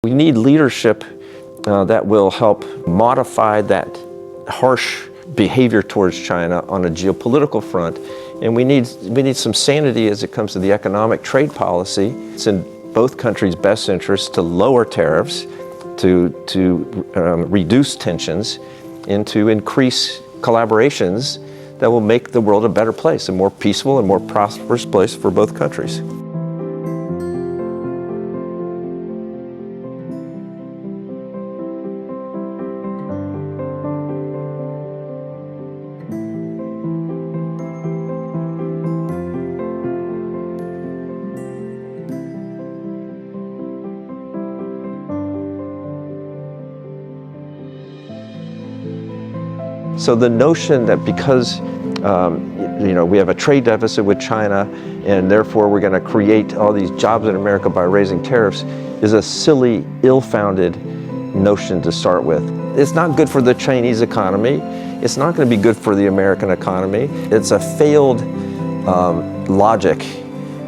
We need leadership that will help modify that harsh behavior towards China on a geopolitical front. And we need some sanity as it comes to the economic trade policy. It's in both countries' best interest to lower tariffs, to reduce tensions, and to increase collaborations that will make the world a better place, a more peaceful and more prosperous place for both countries. So the notion that because we have a trade deficit with China and therefore we're going to create all these jobs in America by raising tariffs is a silly, ill-founded notion to start with. It's not good for the Chinese economy. It's not going to be good for the American economy. It's a failed logic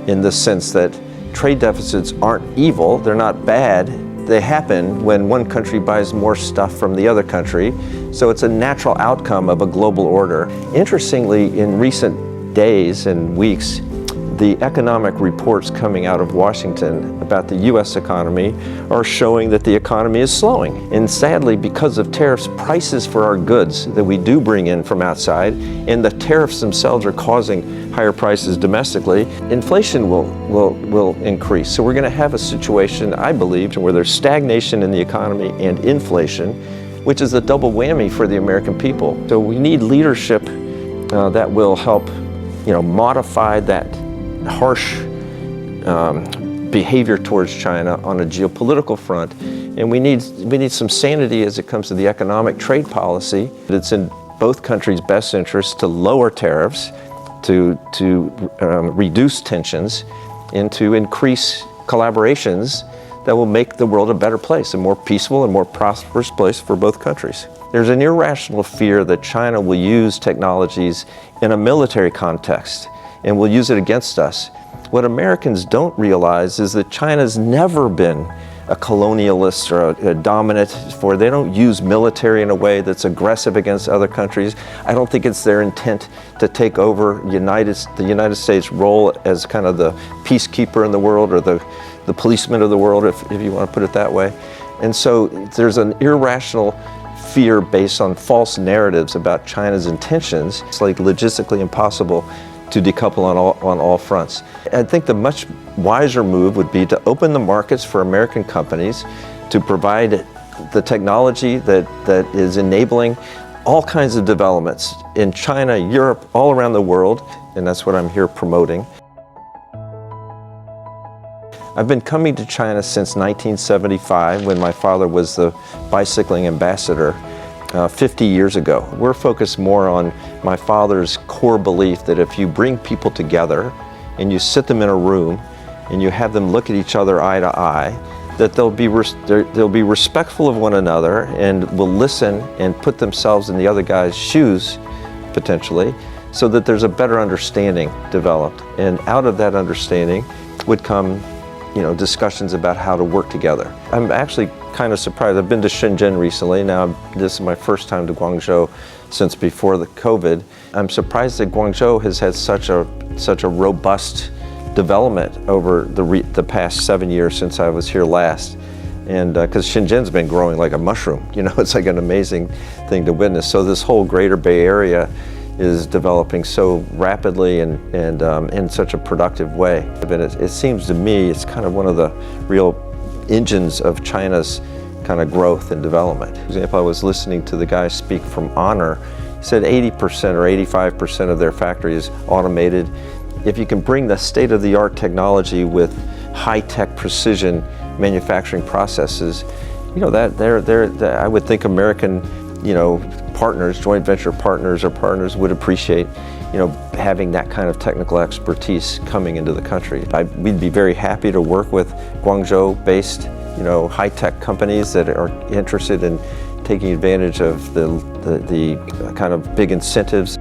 in the sense that trade deficits aren't evil. They're not bad. They happen when one country buys more stuff from the other country. So it's a natural outcome of a global order. Interestingly, in recent days and weeks, the economic reports coming out of Washington about the U.S. economy are showing that the economy is slowing. And sadly, because of tariffs, prices for our goods that we do bring in from outside, and the tariffs themselves are causing higher prices domestically, inflation will increase. So we're going to have a situation, I believe, where there's stagnation in the economy and inflation, which is a double whammy for the American people. So we need leadership that will help, modify that harsh behavior towards China on a geopolitical front. And we need some sanity as it comes to the economic trade policy. It's in both countries' best interest to lower tariffs, to reduce tensions, and to increase collaborations that will make the world a better place, a more peaceful and more prosperous place for both countries. There's an irrational fear that China will use technologies in a military context and will use it against us. What Americans don't realize is that China's never been a colonialist or a dominant for. They don't use military in a way that's aggressive against other countries. I don't think it's their intent to take over the United States' role as kind of the peacekeeper in the world or the policeman of the world, if you want to put it that way. And so there's an irrational fear based on false narratives about China's intentions. It's like logistically impossible to decouple on all fronts. I think the much wiser move would be to open the markets for American companies to provide the technology that is enabling all kinds of developments in China, Europe, all around the world, and that's what I'm here promoting. I've been coming to China since 1975 when my father was the bicycling ambassador 50 years ago. We're focused more on my father's core belief that if you bring people together and you sit them in a room and you have them look at each other eye to eye, that they'll be respectful of one another and will listen and put themselves in the other guy's shoes, potentially, so that there's a better understanding developed. And out of that understanding would come discussions about how to work together. I'm actually kind of surprised. I've been to Shenzhen recently. Now, this is my first time to Guangzhou since before the COVID. I'm surprised that Guangzhou has had such a robust development over the past 7 years since I was here last. And because Shenzhen's been growing like a mushroom, it's like an amazing thing to witness. So this whole greater Bay Area is developing so rapidly and in such a productive way. And it seems to me it's kind of one of the real engines of China's kind of growth and development. For example, I was listening to the guy speak from Honor. He said 80% or 85% of their factory is automated. If you can bring the state-of-the-art technology with high-tech precision manufacturing processes, I would think American partners, joint venture partners or partners would appreciate, having that kind of technical expertise coming into the country. We'd be very happy to work with Guangzhou-based, high-tech companies that are interested in taking advantage of the kind of big incentives